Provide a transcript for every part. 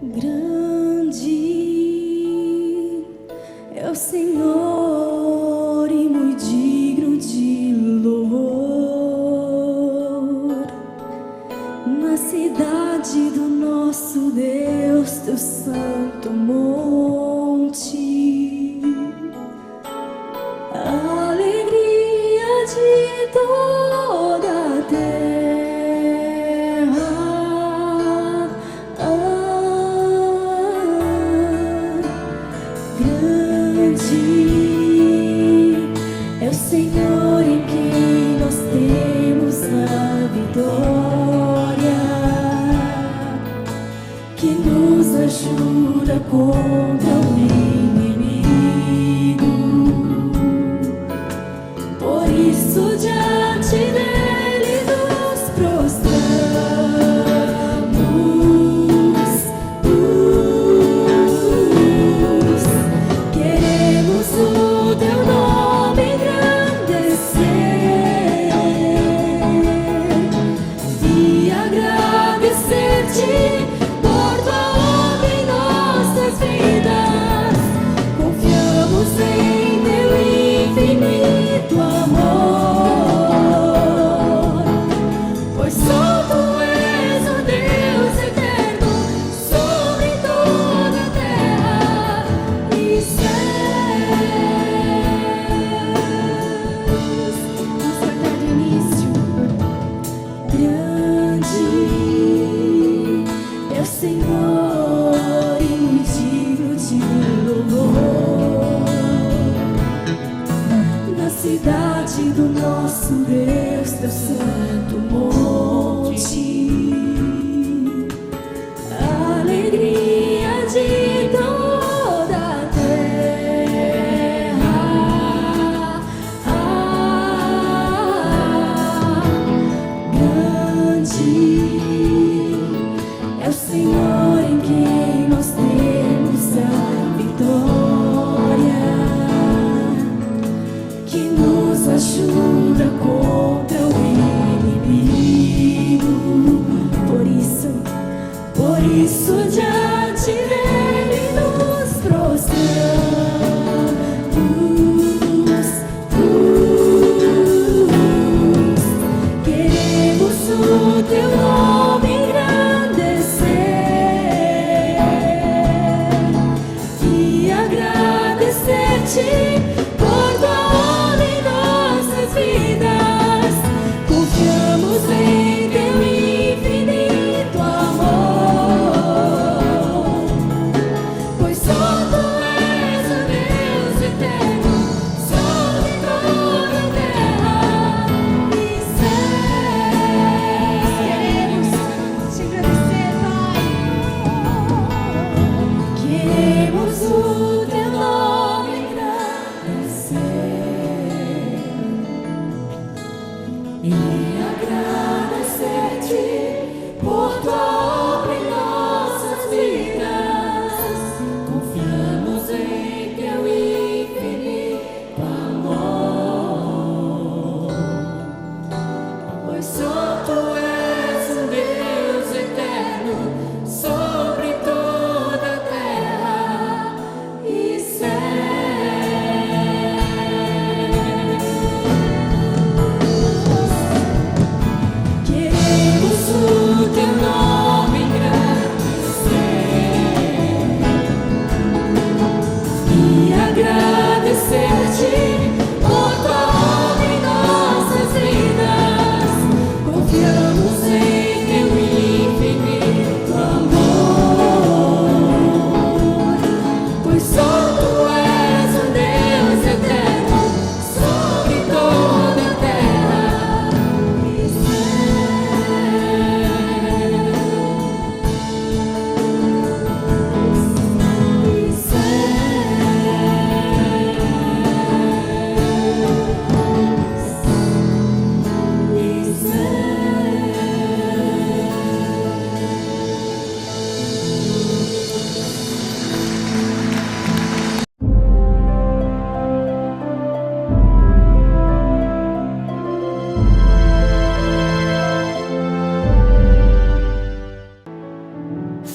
Grande é o Senhor e muito digno de louvor. Na cidade do nosso Deus, teu santo monte, a alegria de toda a terra. Grande é o Senhor em quem nós temos a vitória, que nos ajuda contra o inimigo. Por isso diante dele nos prostramos, queremos o teu nome engrandecer e agradecer-te por tua obra em nossas vidas. Confiamos em teu infinito amor, pois só tu és o Deus eterno sobre toda a terra e céus. Vamos cantar do início. Grande é o Senhor e muito digno de louvor. Na cidade do nosso Deus, teu santo monte, a alegria de toda a terra. Grande é o Senhor em quem nós temos a vitória, que nos ajuda contra o inimigo. Por isso diante dele nos prostramos, queremos o teu nome engrandecer e agradecer-te por tua obra em nossas vidas. Confiamos em teu infinito amor,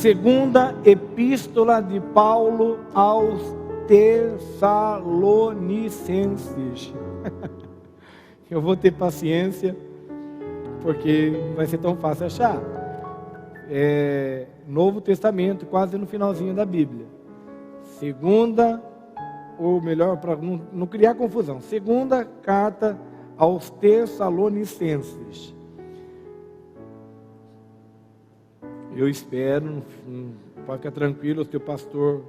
Segunda Epístola de Paulo aos Tessalonicenses. Eu vou ter paciência, porque não vai ser tão fácil achar. Novo Testamento, quase no finalzinho da Bíblia. Segunda, ou melhor, para não criar confusão, segunda carta aos Tessalonicenses. Eu espero, pode ficar tranquilo, o teu pastor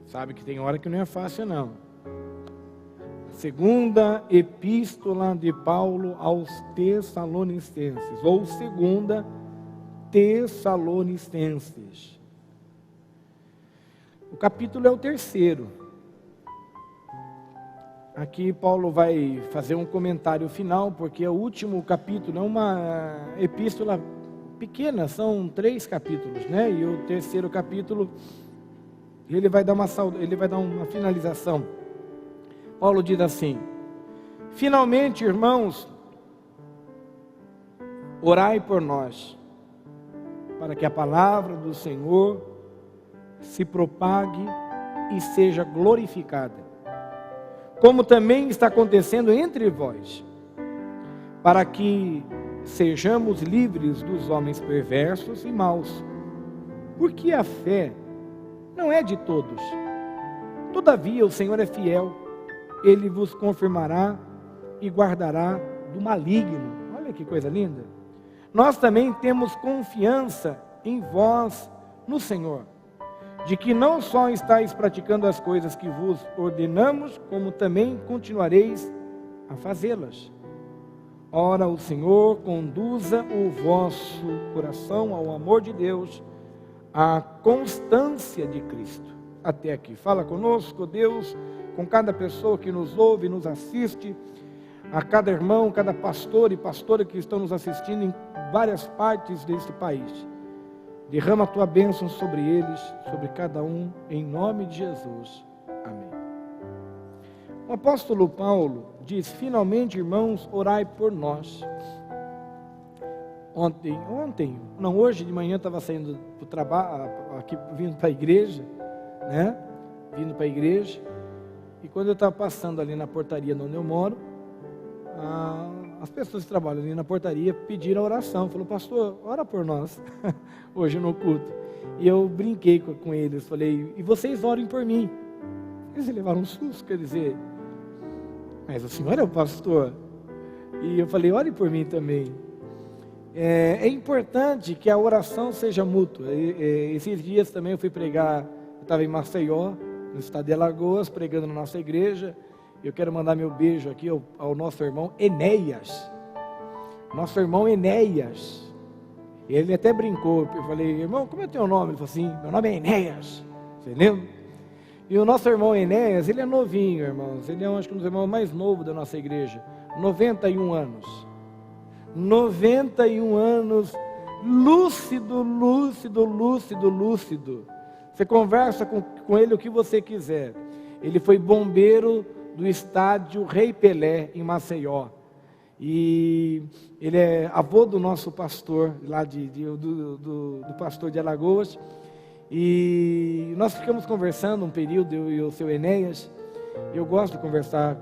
sabe que tem hora que não é fácil não. Segunda Epístola de Paulo aos Tessalonicenses, ou segunda Tessalonicenses. O capítulo é o 3º. Aqui Paulo vai fazer um comentário final, porque o último capítulo é uma epístola pequena, são 3 capítulos, né? E o 3º capítulo, ele vai dar uma finalização. Paulo diz assim: finalmente, irmãos, orai por nós, para que a palavra do Senhor se propague e seja glorificada, como também está acontecendo entre vós, para que sejamos livres dos homens perversos e maus, porque a fé não é de todos. Todavia o Senhor é fiel, Ele vos confirmará e guardará do maligno. Olha que coisa linda. Nós também temos confiança em vós no Senhor, de que não só estáis praticando as coisas que vos ordenamos, como também continuareis a fazê-las. Ora, o Senhor conduza o vosso coração ao amor de Deus, à constância de Cristo. Até aqui. Fala conosco, Deus, com cada pessoa que nos ouve, nos assiste, a cada irmão, cada pastor e pastora que estão nos assistindo em várias partes deste país. Derrama a tua bênção sobre eles, sobre cada um, em nome de Jesus. Amém. O apóstolo Paulo diz: finalmente, irmãos, orai por nós. Hoje de manhã eu estava saindo do trabalho, aqui vindo para a igreja, né? Vindo para a igreja, e quando eu estava passando ali na portaria onde eu moro, as pessoas que trabalham ali na portaria pediram oração. Falou: pastor, ora por nós, hoje no culto. E eu brinquei com eles, falei: e vocês orem por mim. Eles levaram um susto, quer dizer, mas o senhor é o pastor. E eu falei: ore por mim também. É importante que a oração seja mútua. Esses dias também eu fui pregar, eu estava em Maceió, no estado de Alagoas, pregando na nossa igreja. Eu quero mandar meu beijo aqui ao nosso irmão Enéas. Nosso irmão Enéas. Ele até brincou. Eu falei: irmão, como é teu nome? Ele falou assim: meu nome é Enéas. Você lembra? E o nosso irmão Enéas, ele é novinho, irmãos. Ele é, acho que, um dos irmãos mais novos da nossa igreja. 91 anos. 91 anos. Lúcido. Você conversa com ele o que você quiser. Ele foi bombeiro do estádio Rei Pelé, em Maceió. E ele é avô do nosso pastor, lá do pastor de Alagoas. E nós ficamos conversando um período, eu e o seu Enéas. Eu gosto de conversar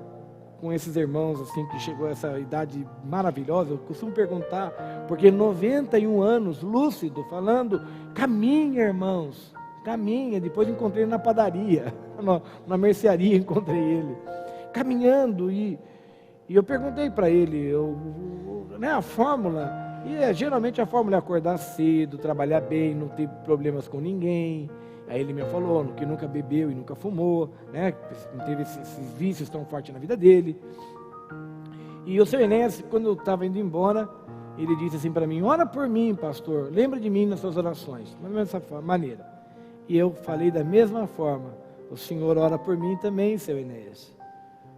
com esses irmãos, assim, que chegou a essa idade maravilhosa. Eu costumo perguntar, porque 91 anos, lúcido, falando: caminha, irmãos, caminha. Depois encontrei ele na padaria, na mercearia, encontrei ele caminhando, e eu perguntei para ele, a fórmula, e geralmente a fórmula é acordar cedo, trabalhar bem, não ter problemas com ninguém. Aí ele me falou que nunca bebeu e nunca fumou, né? Não teve esses vícios tão fortes na vida dele. E o seu Enéas, quando eu estava indo embora, ele disse assim para mim: ora por mim, pastor, lembra de mim nas suas orações, mais ou menos dessa maneira. E eu falei da mesma forma: o senhor ora por mim também, seu Enéas.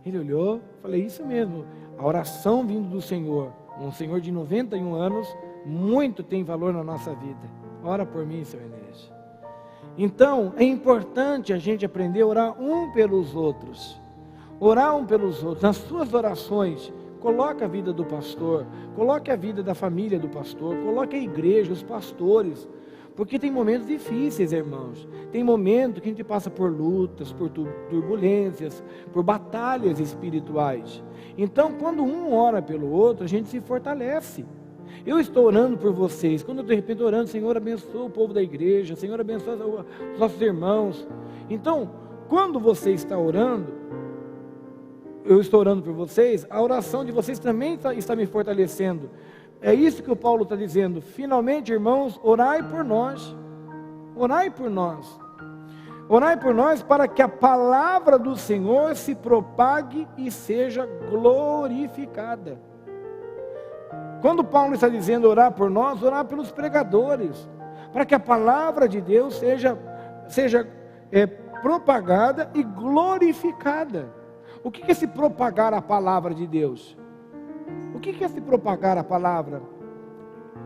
Ele olhou, falei: isso mesmo, a oração vindo do Senhor, um senhor de 91 anos, muito tem valor na nossa vida. Ora por mim, seu Enéas. Então, é importante a gente aprender a orar um pelos outros. Orar um pelos outros. Nas suas orações, coloque a vida do pastor, coloque a vida da família do pastor, coloque a igreja, os pastores, Porque tem momentos difíceis, irmãos. Tem momentos que a gente passa por lutas, por turbulências, por batalhas espirituais. Então, quando um ora pelo outro, a gente se fortalece. Eu estou orando por vocês. Quando eu de repente orando, Senhor, abençoa o povo da igreja, Senhor, abençoa os nossos irmãos. Então, quando você está orando, eu estou orando por vocês, a oração de vocês também está me fortalecendo. É isso que o Paulo está dizendo. Finalmente, irmãos, orai por nós. Orai por nós. Orai por nós para que a palavra do Senhor se propague e seja glorificada. Quando Paulo está dizendo orar por nós, orar pelos pregadores, para que a palavra de Deus seja propagada e glorificada. O que é se propagar a palavra de Deus? O que é se propagar a palavra?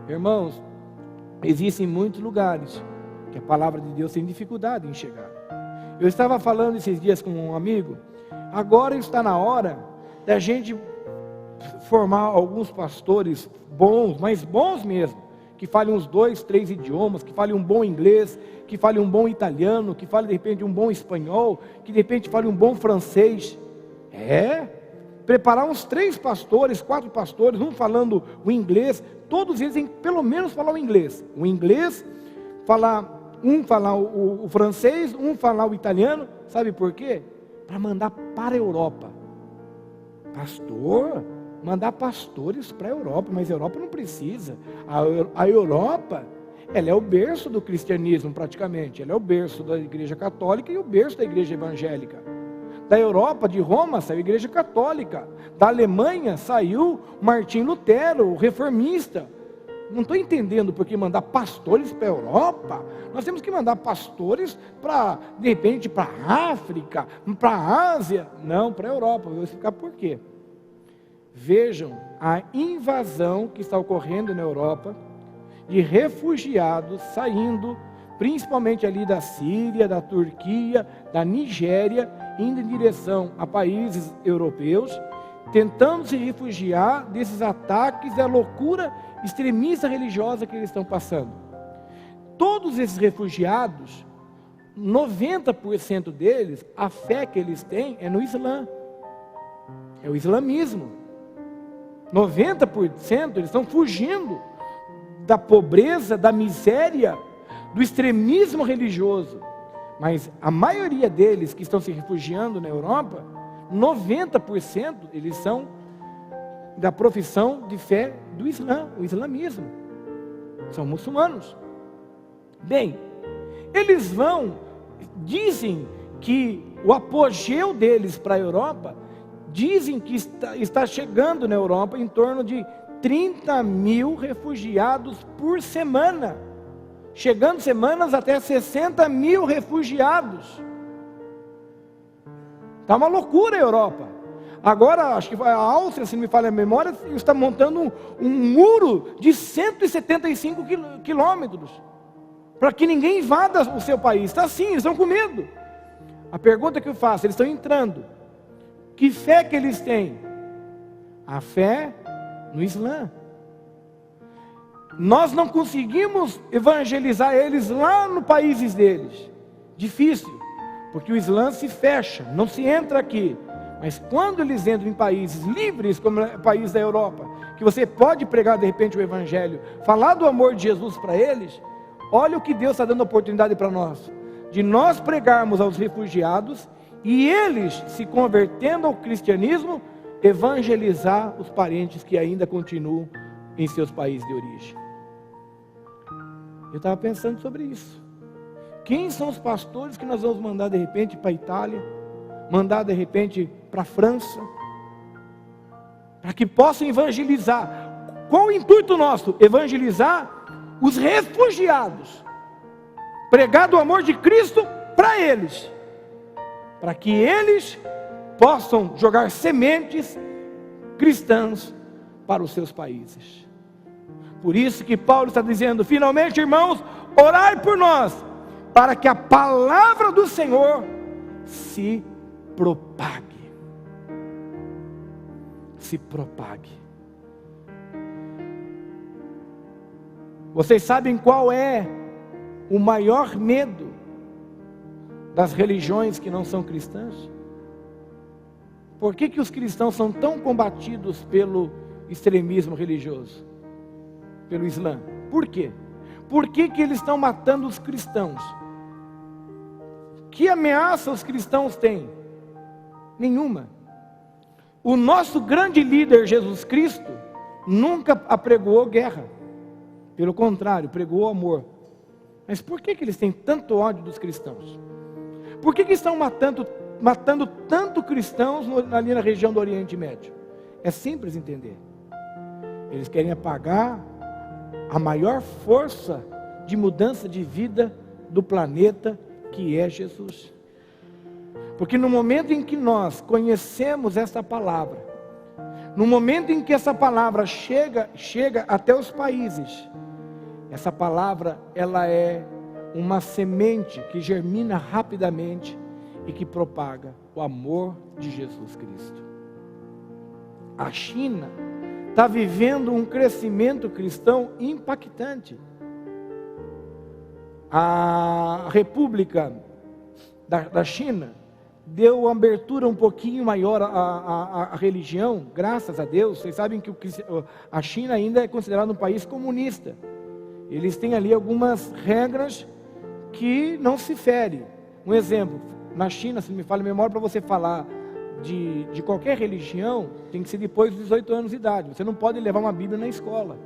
Irmãos, existem muitos lugares que a palavra de Deus tem dificuldade em chegar. Eu estava falando esses dias com um amigo, agora está na hora da gente formar alguns pastores bons, mas bons mesmo, que falem uns 2, 3 idiomas, que falem um bom inglês, que falem um bom italiano, que falem de repente um bom espanhol, que de repente falem um bom francês. Preparar uns 3 pastores, 4 pastores, um falando o inglês, todos eles em pelo menos falar o inglês. O inglês, um falar o francês, um falar o italiano. Sabe por quê? Para mandar para a Europa. Pastor, mandar pastores para a Europa, mas a Europa não precisa. A Europa, ela é o berço do cristianismo praticamente. Ela é o berço da igreja católica e o berço da igreja evangélica. Da Europa, de Roma, saiu a igreja católica. Da Alemanha saiu Martim Lutero, o reformista. Não estou entendendo por que mandar pastores para a Europa. Nós temos que mandar pastores para, de repente, para a África, para a Ásia. Não, para a Europa. Vou explicar por quê. Vejam a invasão que está ocorrendo na Europa, de refugiados saindo, principalmente ali da Síria, da Turquia, da Nigéria, indo em direção a países europeus, tentando se refugiar desses ataques e a loucura extremista religiosa que eles estão passando. Todos esses refugiados, 90% deles, a fé que eles têm é no Islã, é o islamismo. 90% eles estão fugindo da pobreza, da miséria, do extremismo religioso. Mas a maioria deles que estão se refugiando na Europa, 90% eles são da profissão de fé do Islã, o islamismo. São muçulmanos. Bem, eles dizem que o apogeu deles para a Europa, dizem que está chegando na Europa em torno de 30 mil refugiados por semana. Chegando semanas até 60 mil refugiados. Está uma loucura a Europa. Agora, acho que a Áustria, se não me falha a memória, está montando um muro de 175 quilômetros, para que ninguém invada o seu país. Está assim, eles estão com medo. A pergunta que eu faço, eles estão entrando. Que fé que eles têm? A fé no Islã. Nós não conseguimos evangelizar eles lá nos países deles. Difícil, porque o Islã se fecha, não se entra aqui. Mas quando eles entram em países livres, como o país da Europa, que você pode pregar de repente o Evangelho, falar do amor de Jesus para eles, olha o que Deus está dando oportunidade para nós, de nós pregarmos aos refugiados, e eles, se convertendo ao cristianismo, evangelizar os parentes que ainda continuam em seus países de origem. Eu estava pensando sobre isso. Quem são os pastores que nós vamos mandar de repente para a Itália, mandar de repente para a França, para que possam evangelizar? Qual o intuito nosso? Evangelizar os refugiados, pregar do amor de Cristo para eles, para que eles possam jogar sementes cristãs para os seus países. Por isso que Paulo está dizendo: finalmente, irmãos, orai por nós, para que a palavra do Senhor se propague. Se propague. Vocês sabem qual é o maior medo das religiões que não são cristãs? Por que os cristãos são tão combatidos pelo extremismo religioso? Pelo Islã? Por quê? Por que eles estão matando os cristãos? Que ameaça os cristãos têm? Nenhuma. O nosso grande líder Jesus Cristo nunca apregoou guerra. Pelo contrário, pregou amor. Mas por que eles têm tanto ódio dos cristãos? Por que estão matando tanto cristãos ali na região do Oriente Médio? É simples entender. Eles querem apagar a maior força de mudança de vida do planeta, que é Jesus. Porque no momento em que nós conhecemos essa palavra, no momento em que essa palavra chega até os países, essa palavra, ela é uma semente que germina rapidamente e que propaga o amor de Jesus Cristo. A China está vivendo um crescimento cristão impactante. A República da China deu uma abertura um pouquinho maior à religião, graças a Deus. Vocês sabem que a China ainda é considerada um país comunista. Eles têm ali algumas regras que não se ferem. Um exemplo, na China, se me falha a memória, para você falar de qualquer religião, tem que ser depois dos 18 anos de idade. Você não pode levar uma Bíblia na escola.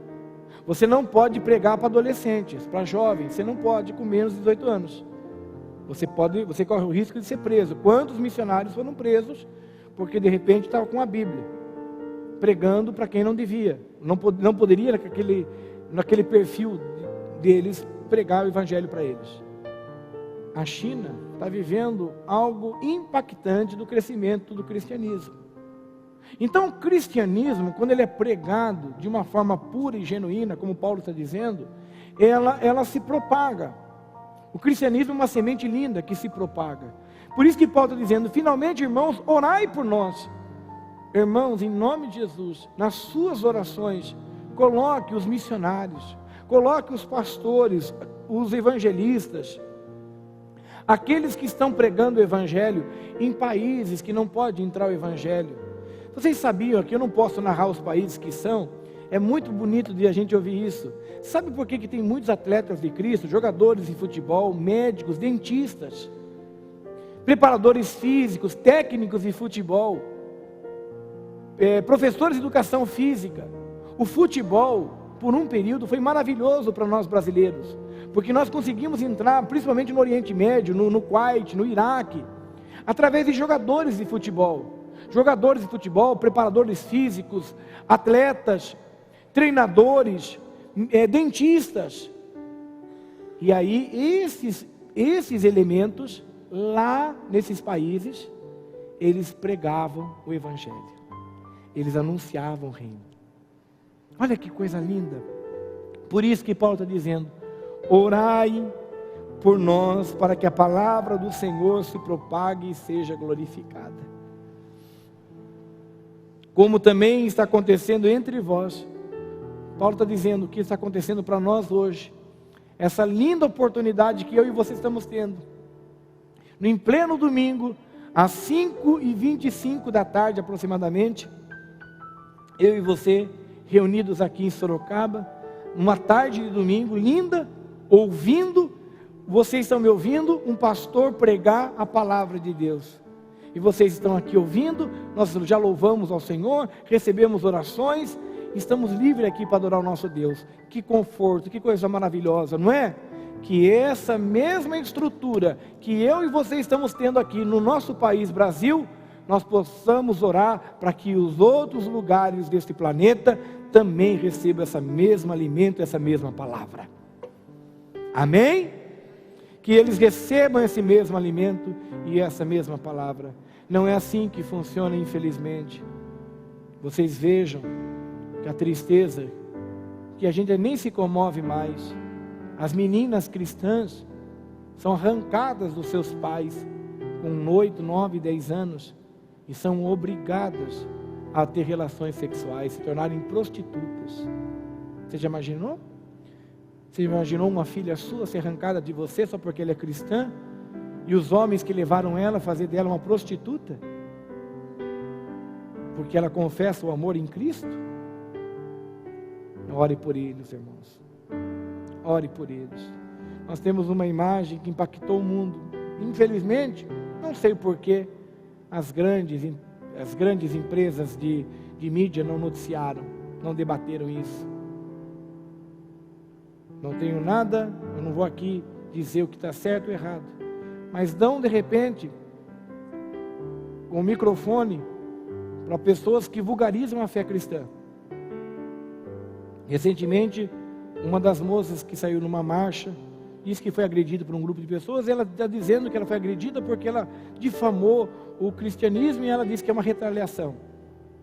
Você não pode pregar para adolescentes, para jovens. Você não pode com menos de 18 anos. Você corre o risco de ser preso. Quantos missionários foram presos porque de repente estavam com a Bíblia, pregando para quem não devia? Não poderia naquele perfil deles pregar o evangelho para eles. A China está vivendo algo impactante do crescimento do cristianismo. Então o cristianismo, quando ele é pregado de uma forma pura e genuína, como Paulo está dizendo, ela se propaga. O cristianismo é uma semente linda que se propaga. Por isso que Paulo está dizendo: finalmente, irmãos, orai por nós. Irmãos, em nome de Jesus, nas suas orações, coloque os missionários, coloque os pastores, os evangelistas, aqueles que estão pregando o evangelho em países que não pode entrar o evangelho. Vocês sabiam que eu não posso narrar os países que são? É muito bonito de a gente ouvir isso. Sabe por que tem muitos atletas de Cristo, jogadores de futebol, médicos, dentistas, preparadores físicos, técnicos de futebol, professores de educação física? O futebol, por um período, foi maravilhoso para nós brasileiros, porque nós conseguimos entrar, principalmente no Oriente Médio, no Kuwait, no Iraque, através de jogadores de futebol. Jogadores de futebol, preparadores físicos, atletas, treinadores, dentistas. E aí esses elementos lá nesses países, eles pregavam o evangelho, eles anunciavam o reino. Olha que coisa linda. Por isso que Paulo está dizendo: orai por nós, para que a palavra do Senhor se propague e seja glorificada. Como também está acontecendo entre vós. Paulo está dizendo que está acontecendo para nós hoje. Essa linda oportunidade que eu e você estamos tendo. Em pleno domingo, às 5h25 da tarde aproximadamente, eu e você reunidos aqui em Sorocaba, uma tarde de domingo linda, ouvindo, vocês estão me ouvindo, um pastor pregar a palavra de Deus. E vocês estão aqui ouvindo, nós já louvamos ao Senhor, recebemos orações, estamos livres aqui para adorar o nosso Deus. Que conforto, que coisa maravilhosa, não é? Que essa mesma estrutura que eu e você estamos tendo aqui no nosso país, Brasil, nós possamos orar para que os outros lugares deste planeta também recebam esse mesmo alimento, essa mesma palavra. Amém? Que eles recebam esse mesmo alimento e essa mesma palavra. Não é assim que funciona, infelizmente. Vocês vejam que a tristeza, que a gente nem se comove mais. As meninas cristãs são arrancadas dos seus pais com 8, 9, 10 anos e são obrigadas a ter relações sexuais, se tornarem prostitutas. Você já imaginou? Você imaginou uma filha sua ser arrancada de você só porque ela é cristã? E os homens que levaram ela a fazer dela uma prostituta? Porque ela confessa o amor em Cristo? Ore por eles, irmãos. Ore por eles. Nós temos uma imagem que impactou o mundo. Infelizmente, não sei porquê, as grandes empresas de mídia não noticiaram, não debateram isso. Não tenho nada, eu não vou aqui dizer o que está certo ou errado. Mas dão de repente, com o microfone, para pessoas que vulgarizam a fé cristã. Recentemente, uma das moças que saiu numa marcha, disse que foi agredida por um grupo de pessoas. Ela está dizendo que ela foi agredida porque ela difamou o cristianismo, e ela disse que é uma retaliação.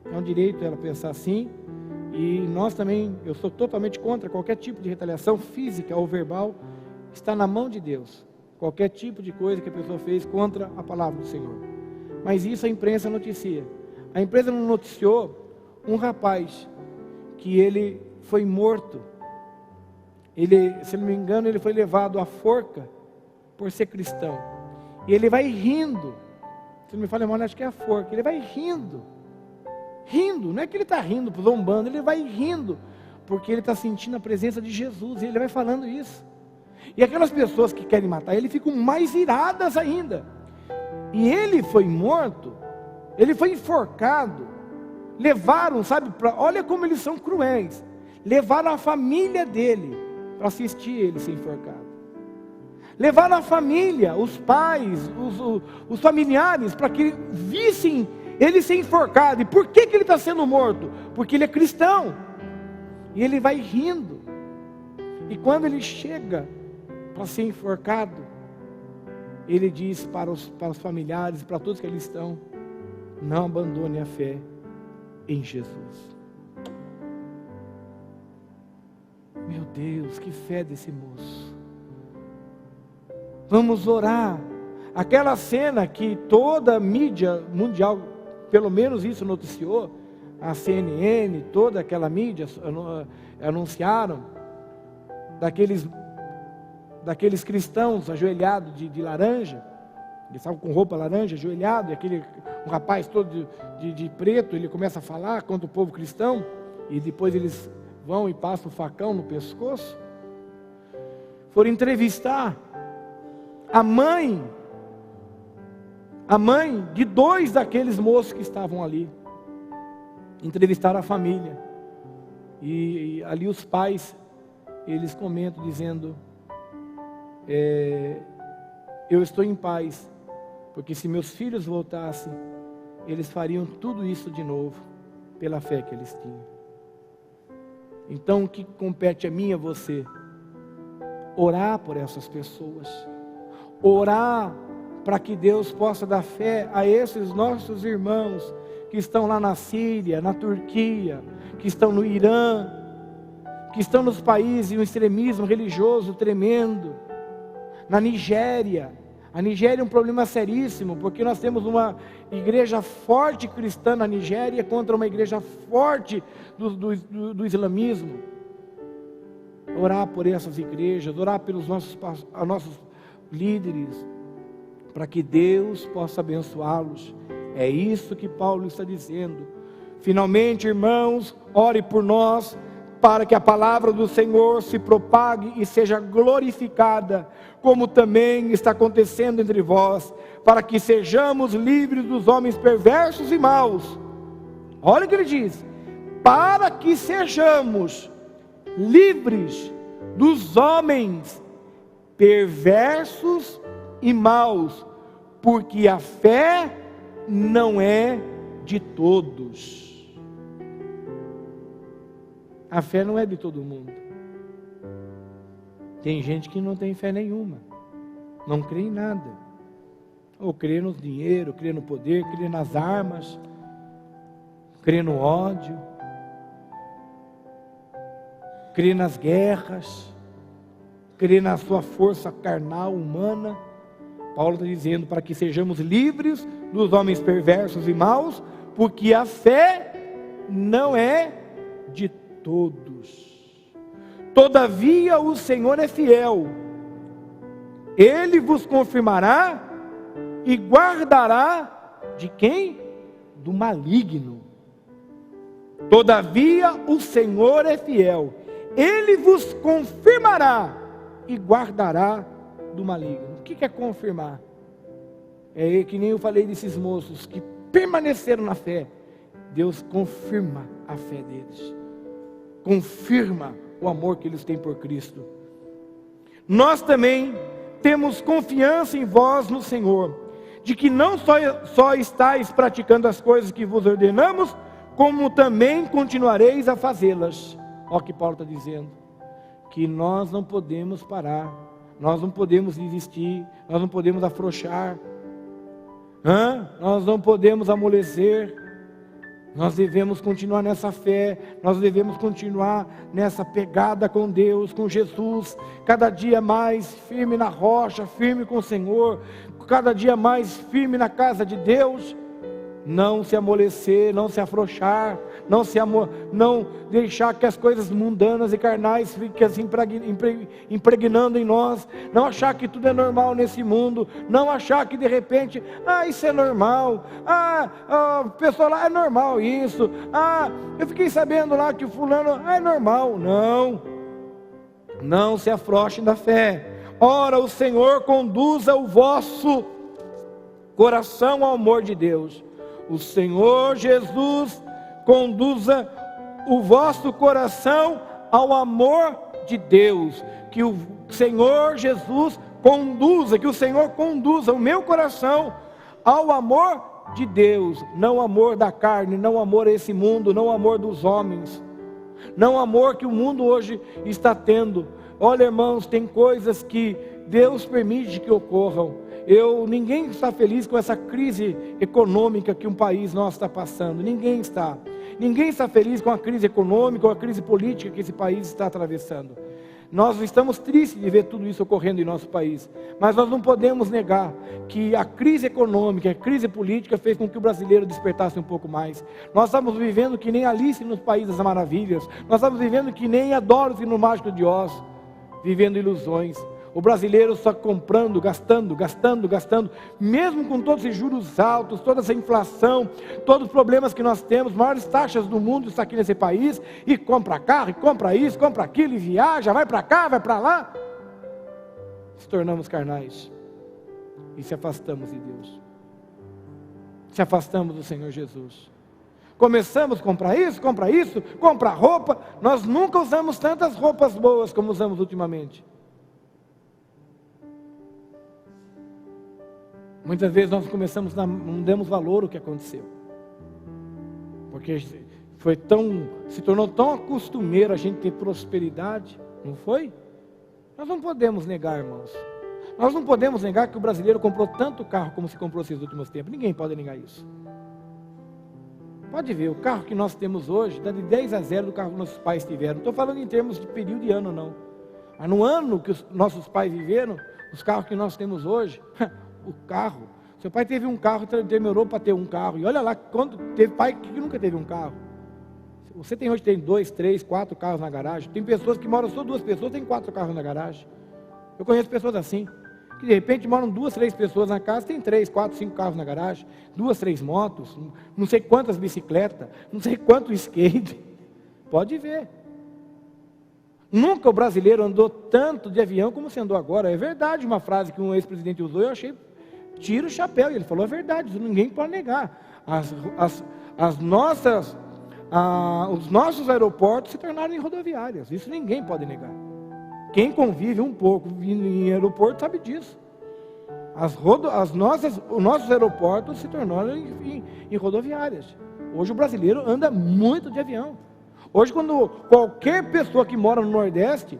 É um direito ela pensar assim. E nós também, eu sou totalmente contra qualquer tipo de retaliação física ou verbal. Está na mão de Deus qualquer tipo de coisa que a pessoa fez contra a palavra do Senhor. Mas isso a imprensa noticia. A imprensa não noticiou um rapaz que ele foi morto. Ele, se não me engano, ele foi levado à forca por ser cristão. E ele vai rindo. Se não me fala, irmão, acho que é a forca. Ele vai rindo. Rindo, não é que ele está rindo, zombando, ele vai rindo, porque ele está sentindo a presença de Jesus, e ele vai falando isso. E aquelas pessoas que querem matar ele ficam mais iradas ainda. E ele foi morto, ele foi enforcado, levaram, sabe, olha como eles são cruéis, levaram a família dele para assistir ele ser enforcado. Levaram a família, os pais, os familiares, para que vissem ele ser enforcado. E por que ele está sendo morto? Porque ele é cristão. E ele vai rindo. E quando ele chega para ser enforcado, ele diz para os familiares, para todos que ali estão: não abandone a fé em Jesus. Meu Deus, que fé desse moço. Vamos orar. Aquela cena que toda a mídia mundial, pelo menos isso noticiou, a CNN, toda aquela mídia anunciaram, daqueles cristãos ajoelhados de laranja, eles estavam com roupa laranja, ajoelhado, e um rapaz todo de preto, ele começa a falar contra o povo cristão, e depois eles vão e passam o facão no pescoço. Foram entrevistar a mãe de 2 daqueles moços que estavam ali. Entrevistaram a família. E ali os pais, eles comentam dizendo: eu estou em paz, porque se meus filhos voltassem, eles fariam tudo isso de novo, pela fé que eles tinham. Então o que compete a mim e a você? Orar por essas pessoas. Orar para que Deus possa dar fé a esses nossos irmãos que estão lá na Síria, na Turquia, que estão no Irã, que estão nos países de um extremismo religioso tremendo, na Nigéria. A Nigéria é um problema seríssimo, porque nós temos uma igreja forte cristã na Nigéria contra uma igreja forte do islamismo. Orar por essas igrejas, orar pelos nossos líderes, para que Deus possa abençoá-los. É isso que Paulo está dizendo. Finalmente, irmãos, ore por nós, para que a palavra do Senhor se propague e seja glorificada, como também está acontecendo entre vós, para que sejamos livres dos homens perversos e maus. Olha o que ele diz: para que sejamos livres dos homens perversos e maus, porque a fé não é de todos. A fé não é de todo mundo. Tem gente que não tem fé nenhuma, não crê em nada, ou crê no dinheiro, crê no poder, crê nas armas, crê no ódio, crê nas guerras, crê na sua força carnal, humana. Paulo está dizendo para que sejamos livres dos homens perversos e maus, porque a fé não é de todos. Todavia o Senhor é fiel, Ele vos confirmará e guardará de quem? Do maligno. Todavia o Senhor é fiel, Ele vos confirmará e guardará do maligno. O que é confirmar? É que nem eu falei desses moços que permaneceram na fé. Deus confirma a fé deles, confirma o amor que eles têm por Cristo. Nós também temos confiança em vós no Senhor, de que não só estáis praticando as coisas que vos ordenamos, como também continuareis a fazê-las. Olha o que Paulo está dizendo, que nós não podemos parar, nós não podemos desistir, nós não podemos afrouxar, nós não podemos amolecer. Nós devemos continuar nessa fé, nós devemos continuar nessa pegada com Deus, com Jesus, cada dia mais firme na rocha, firme com o Senhor, cada dia mais firme na casa de Deus, não se amolecer, não se afrouxar, não deixar que as coisas mundanas e carnais fiquem assim impregnando em nós, não achar que tudo é normal nesse mundo, não achar que de repente, isso é normal, o pessoal lá é normal isso, eu fiquei sabendo lá que o fulano é normal. Não se afrouxem da fé. Ora, o Senhor conduza o vosso coração ao amor de Deus. O Senhor Jesus conduza o vosso coração ao amor de Deus. Que o Senhor Jesus conduza, que o Senhor conduza o meu coração ao amor de Deus. Não amor da carne, não amor a esse mundo, não amor dos homens, não amor que o mundo hoje está tendo. Olha, irmãos, tem coisas que Deus permite que ocorram. Ninguém está feliz com essa crise econômica que um país nosso está passando. Ninguém está. Ninguém está feliz com a crise econômica ou a crise política que esse país está atravessando. Nós estamos tristes de ver tudo isso ocorrendo em nosso país. Mas nós não podemos negar que a crise econômica, a crise política fez com que o brasileiro despertasse um pouco mais. Nós estamos vivendo que nem Alice nos Países das Maravilhas. Nós estamos vivendo que nem a Dorothy no Mágico de Oz, vivendo ilusões. O brasileiro só comprando, gastando, mesmo com todos esses juros altos, toda essa inflação, todos os problemas que nós temos, maiores taxas do mundo está aqui nesse país, e compra carro, e compra isso, compra aquilo, e viaja, vai para cá, vai para lá. Se tornamos carnais e se afastamos de Deus, se afastamos do Senhor Jesus. Começamos a comprar isso, comprar roupa. Nós nunca usamos tantas roupas boas como usamos ultimamente. Muitas vezes nós não demos valor ao que aconteceu, porque se tornou tão costumeiro a gente ter prosperidade, não foi? Nós não podemos negar, irmãos, nós não podemos negar que o brasileiro comprou tanto carro como se comprou esses últimos tempos. Ninguém pode negar isso. Pode ver, o carro que nós temos hoje dá de 10-0 do carro que nossos pais tiveram. Não estou falando em termos de período de ano, não. Mas no ano que os nossos pais viveram, os carros que nós temos hoje, o carro, seu pai teve um carro, demorou para ter um carro, e olha lá, quando teve pai que nunca teve um carro. Você hoje tem 2, 3, 4 carros na garagem. Tem pessoas que moram só 2 pessoas, tem 4 carros na garagem. Eu conheço pessoas assim, que de repente moram 2, 3 pessoas na casa, tem 3, 4, 5 carros na garagem, 2, 3 motos, não sei quantas bicicletas, não sei quanto skate. Pode ver. Nunca o brasileiro andou tanto de avião como se andou agora. É verdade, uma frase que um ex-presidente usou, eu achei, tira o chapéu, e ele falou a verdade, isso ninguém pode negar. Os nossos aeroportos se tornaram em rodoviárias, isso ninguém pode negar. Quem convive um pouco em aeroporto sabe disso. Os nossos aeroportos se tornaram em rodoviárias. Hoje o brasileiro anda muito de avião. Hoje, quando qualquer pessoa que mora no Nordeste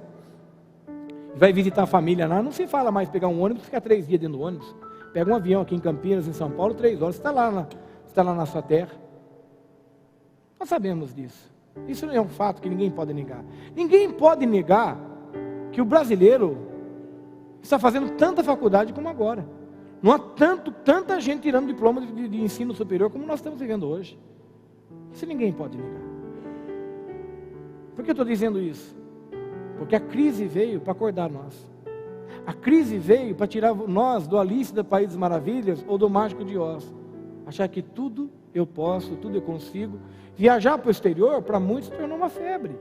vai visitar a família lá, não se fala mais pegar um ônibus e ficar 3 dias dentro do ônibus. Pega um avião aqui em Campinas, em São Paulo, 3 horas, você está lá na sua terra. Nós sabemos disso. Isso é um fato que ninguém pode negar. Ninguém pode negar que o brasileiro está fazendo tanta faculdade como agora. Não há tanta gente tirando diploma de ensino superior como nós estamos vivendo hoje. Isso ninguém pode negar. Por que eu estou dizendo isso? Porque a crise veio para acordar nós. A crise veio para tirar nós do Alice do País das Maravilhas ou do Mágico de Oz. Achar que tudo eu posso, tudo eu consigo. Viajar para o exterior, para muitos, tornou uma febre.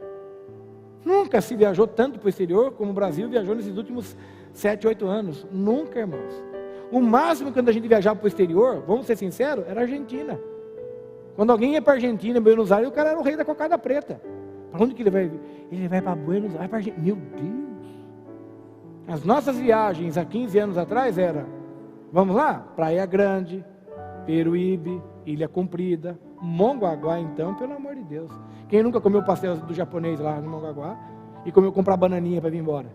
Nunca se viajou tanto para o exterior como o Brasil viajou nesses últimos 7, 8 anos. Nunca, irmãos. O máximo quando a gente viajava para o exterior, vamos ser sinceros, era a Argentina. Quando alguém ia para a Argentina, em Buenos Aires, o cara era o rei da cocada preta. Para onde que ele vai? Ele vai para Buenos Aires, para a Argentina. Meu Deus! As nossas viagens há 15 anos atrás era, vamos lá? Praia Grande, Peruíbe, Ilha Comprida, Mongaguá então, pelo amor de Deus. Quem nunca comeu pastel do japonês lá no Mongaguá e comeu comprar bananinha para vir embora?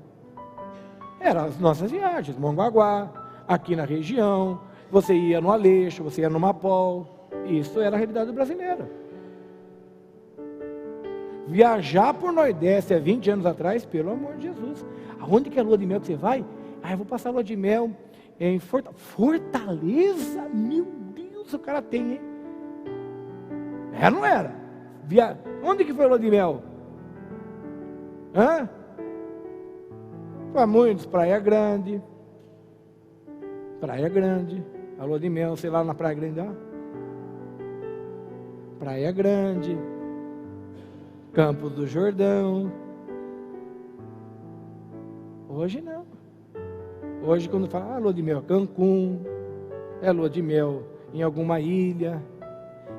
Eram as nossas viagens, Mongaguá, aqui na região, você ia no Aleixo, você ia no Mapol, isso era a realidade brasileira. Viajar por Nordeste há 20 anos atrás, pelo amor de Jesus. Aonde que é a lua de mel que você vai? Eu vou passar a lua de mel em Fortaleza. Meu Deus, o cara tem, hein? Era ou não era? Onde que foi a lua de mel? Para muitos, Praia Grande. Praia Grande. A lua de mel, sei lá, na Praia Grande, ó. Praia Grande. Campos do Jordão. Hoje não. Hoje quando fala, lua de mel Cancún, é lua de mel em alguma ilha.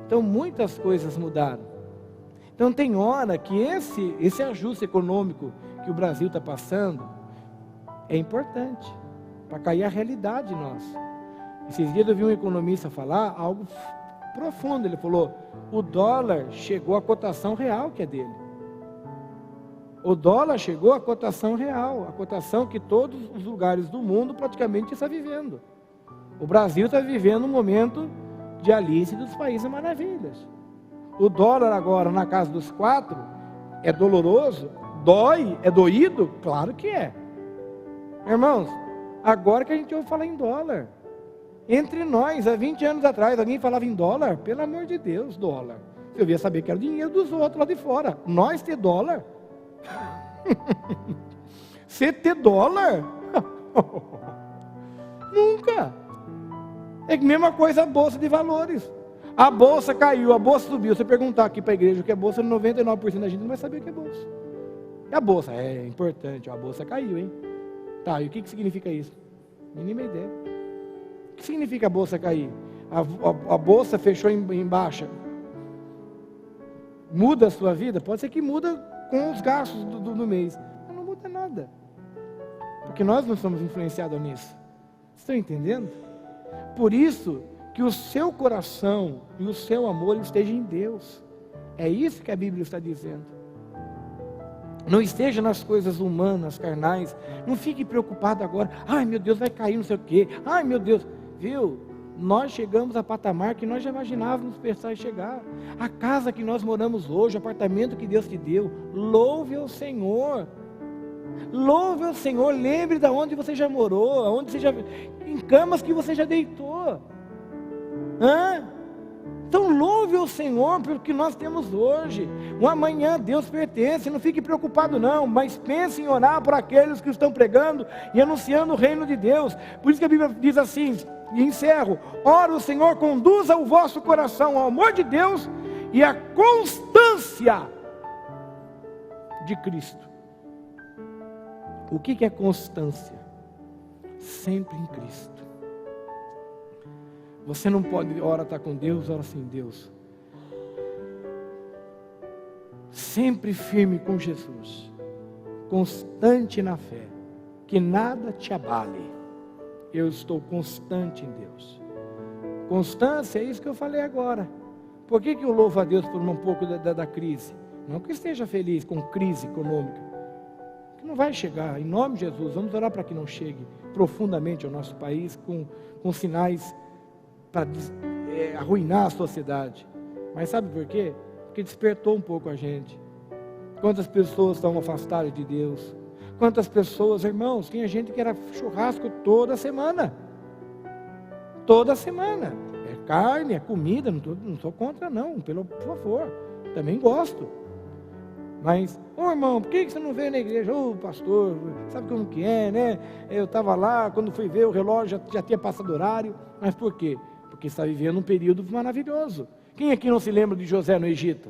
Então muitas coisas mudaram. Então tem hora que esse ajuste econômico que o Brasil está passando é importante para cair a realidade nossa. Esses dias eu vi um economista falar algo profundo. Ele falou, o dólar chegou à cotação real que é dele. O dólar chegou à cotação real, a cotação que todos os lugares do mundo praticamente estão vivendo. O Brasil está vivendo um momento de Alice dos Países Maravilhas. O dólar agora na casa dos 4 é doloroso, dói, é doído? Claro que é. Irmãos, agora que a gente ouve falar em dólar, entre nós, há 20 anos atrás, alguém falava em dólar? Pelo amor de Deus, dólar. Eu ia saber que era o dinheiro dos outros lá de fora. Nós ter dólar? Você ter dólar? Nunca. É a mesma coisa a bolsa de valores. A bolsa caiu, a bolsa subiu. Você perguntar aqui para a igreja o que é bolsa, 99% da gente não vai saber o que é bolsa. E a bolsa? É importante, a bolsa caiu, hein? Tá, e o que significa isso? Mínima ideia. O que significa a bolsa cair? A bolsa fechou em baixa. Muda a sua vida? Pode ser que muda com os gastos do mês. Mas não muda nada. Porque nós não somos influenciados nisso. Estão entendendo? Por isso que o seu coração e o seu amor esteja em Deus. É isso que a Bíblia está dizendo. Não esteja nas coisas humanas, carnais. Não fique preocupado agora. Ai meu Deus, vai cair não sei o quê. Ai meu Deus. Viu? Nós chegamos a patamar que nós já imaginávamos pensar em chegar. A casa que nós moramos hoje, o apartamento que Deus te deu. Louve ao Senhor. Louve ao Senhor. Lembre de onde você já morou, onde você já, em camas que você já deitou. Então louve ao Senhor pelo que nós temos hoje. O amanhã Deus pertence. Não fique preocupado não, mas pense em orar por aqueles que estão pregando e anunciando o reino de Deus. Por isso que a Bíblia diz assim, e encerro: ora o Senhor conduza o vosso coração ao amor de Deus e à constância de Cristo. O que é constância? Sempre em Cristo. Você não pode, ora está com Deus, ora sem Deus. Sempre firme com Jesus. Constante na fé. Que nada te abale. Eu estou constante em Deus. Constância é isso que eu falei agora. Por que eu louvo a Deus por um pouco da crise? Não que esteja feliz com crise econômica. Que não vai chegar. Em nome de Jesus, vamos orar para que não chegue profundamente ao nosso país com sinais para arruinar a sociedade. Mas sabe por quê? Porque despertou um pouco a gente. Quantas pessoas estão afastadas de Deus? Quantas pessoas, irmãos, tinha gente que era churrasco toda semana. Toda semana. É carne, é comida, não sou contra não, por favor, também gosto. Mas, irmão, por que você não veio na igreja? Pastor, sabe como que é, né? Eu estava lá, quando fui ver o relógio já tinha passado o horário. Mas por quê? Porque está vivendo um período maravilhoso. Quem aqui não se lembra de José no Egito?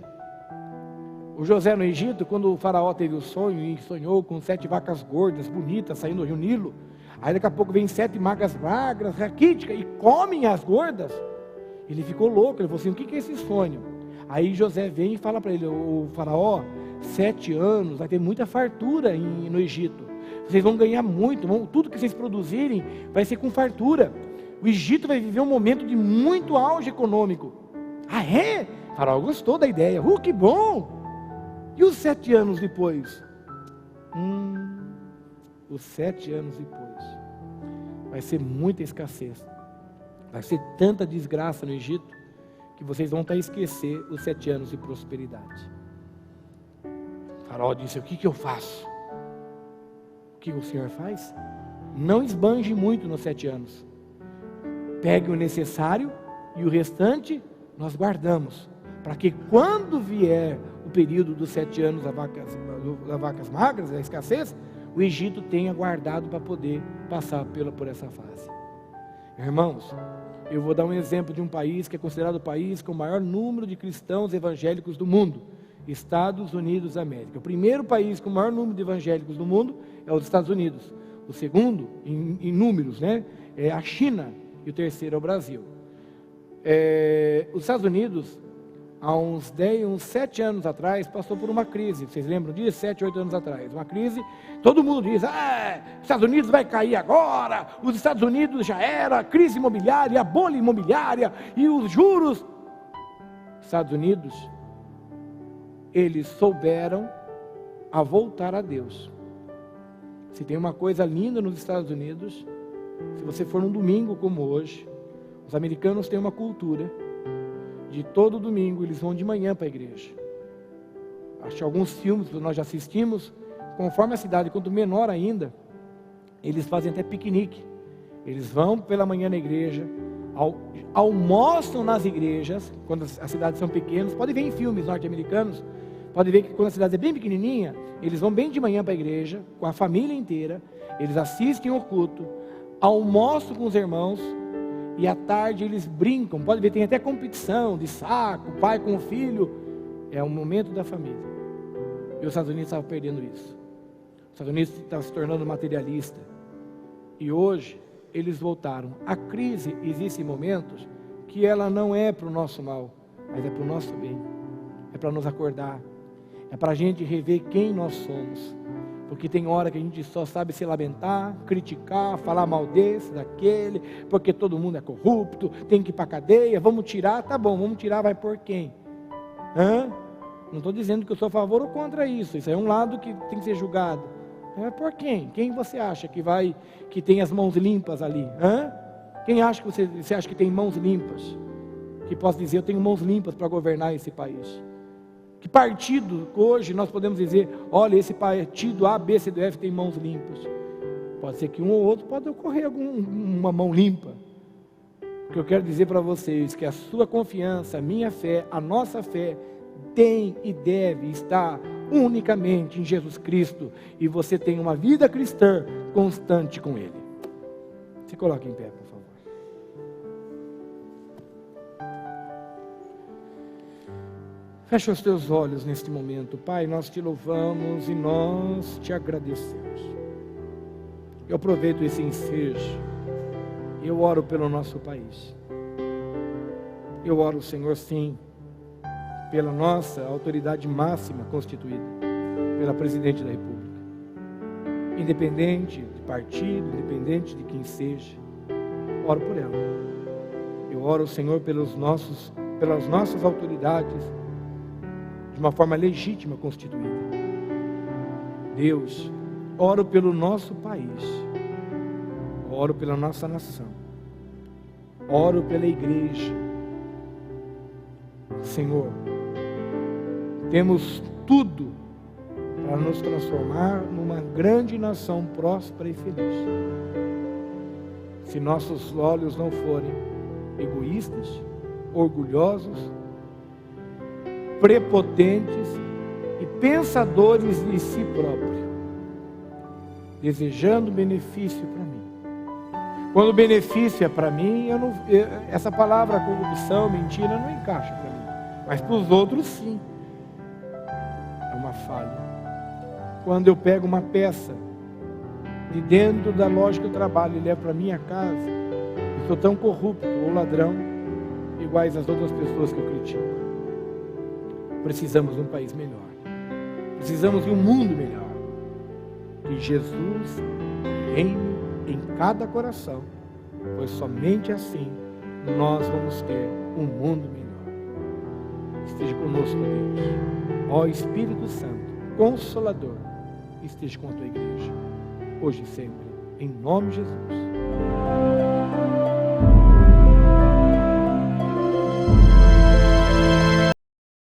O José no Egito, quando o faraó teve o sonho e sonhou com 7 vacas gordas, bonitas, saindo do rio Nilo, aí daqui a pouco vem 7 magras magras, raquíticas, e comem as gordas. Ele ficou louco, ele falou assim, o que é esse sonho? Aí José vem e fala para ele, o faraó, 7 anos, vai ter muita fartura no Egito. Vocês vão ganhar muito, tudo que vocês produzirem vai ser com fartura. O Egito vai viver um momento de muito auge econômico. Ah, é? O faraó gostou da ideia. Que bom! E os 7 anos depois? Os 7 anos depois vai ser muita escassez. Vai ser tanta desgraça no Egito que vocês vão até esquecer os 7 anos de prosperidade. O faraó disse, o que eu faço? O que o Senhor faz? Não esbanje muito nos 7 anos. Pegue o necessário e o restante nós guardamos. Para que quando vier o período dos 7 anos das vacas magras, a escassez, o Egito tenha guardado para poder passar por essa fase. Irmãos, eu vou dar um exemplo de um país que é considerado o país com o maior número de cristãos evangélicos do mundo, Estados Unidos da América. O primeiro país com o maior número de evangélicos do mundo é os Estados Unidos. O segundo, em números, né, é a China, e o terceiro é o Brasil. Os Estados Unidos, há uns 7 anos atrás, passou por uma crise. Vocês lembram disso? 7, 8 anos atrás. Uma crise, todo mundo diz, os Estados Unidos vai cair agora, os Estados Unidos já era, a crise imobiliária, a bolha imobiliária e os juros. Estados Unidos, eles souberam a voltar a Deus. Se tem uma coisa linda nos Estados Unidos, se você for num domingo como hoje, os americanos têm uma cultura de todo domingo, eles vão de manhã para a igreja. Acho que alguns filmes que nós já assistimos, conforme a cidade, quanto menor ainda, eles fazem até piquenique. Eles vão pela manhã na igreja, almoçam nas igrejas, quando as cidades são pequenas. Pode ver em filmes norte-americanos, pode ver que quando a cidade é bem pequenininha, eles vão bem de manhã para a igreja, com a família inteira, eles assistem ao culto, almoçam com os irmãos, e à tarde eles brincam. Pode ver, tem até competição de saco, pai com o filho. É o momento da família. E os Estados Unidos estavam perdendo isso. Os Estados Unidos estavam se tornando materialista. E hoje eles voltaram. A crise, existem momentos que ela não é para o nosso mal, mas é para o nosso bem. É para nos acordar. É para a gente rever quem nós somos. Porque tem hora que a gente só sabe se lamentar, criticar, falar mal desse, daquele, porque todo mundo é corrupto, tem que ir para a cadeia, vamos tirar, tá bom, vamos tirar, vai por quem? Não estou dizendo que eu sou a favor ou contra isso, isso é um lado que tem que ser julgado. Vai por quem? Quem você acha que tem as mãos limpas ali? Quem acha que você acha que tem mãos limpas? Que posso dizer, eu tenho mãos limpas para governar esse país. Que partido, hoje nós podemos dizer, olha, esse partido A, B, C, D, F tem mãos limpas. Pode ser que um ou outro pode ocorrer uma mão limpa. O que eu quero dizer para vocês, que a sua confiança, a minha fé, a nossa fé, tem e deve estar unicamente em Jesus Cristo. E você tem uma vida cristã constante com Ele. Se coloque em pé, por favor. Fecha os teus olhos neste momento. Pai, nós te louvamos e nós te agradecemos. Eu aproveito esse ensejo. Eu oro pelo nosso país. Eu oro, Senhor, sim, pela nossa autoridade máxima constituída, pela Presidente da República. Independente de partido, independente de quem seja, oro por ela. Eu oro, Senhor, pelas nossas autoridades, de uma forma legítima constituída. Deus, oro pelo nosso país, oro pela nossa nação, oro pela igreja. Senhor, temos tudo para nos transformar numa grande nação próspera e feliz. Se nossos olhos não forem egoístas, orgulhosos, prepotentes e pensadores de si próprio, desejando benefício para mim. Quando o benefício é para mim, essa palavra corrupção, mentira, não encaixa para mim. Mas para os outros, sim. É uma falha. Quando eu pego uma peça de dentro da loja que eu trabalho e levo para minha casa, eu sou tão corrupto ou ladrão, iguais às outras pessoas que eu critico. Precisamos de um país melhor. Precisamos de um mundo melhor. Que Jesus reine em cada coração, pois somente assim nós vamos ter um mundo melhor. Esteja conosco, Deus. Ó Espírito Santo, Consolador, esteja com a tua igreja, hoje e sempre, em nome de Jesus.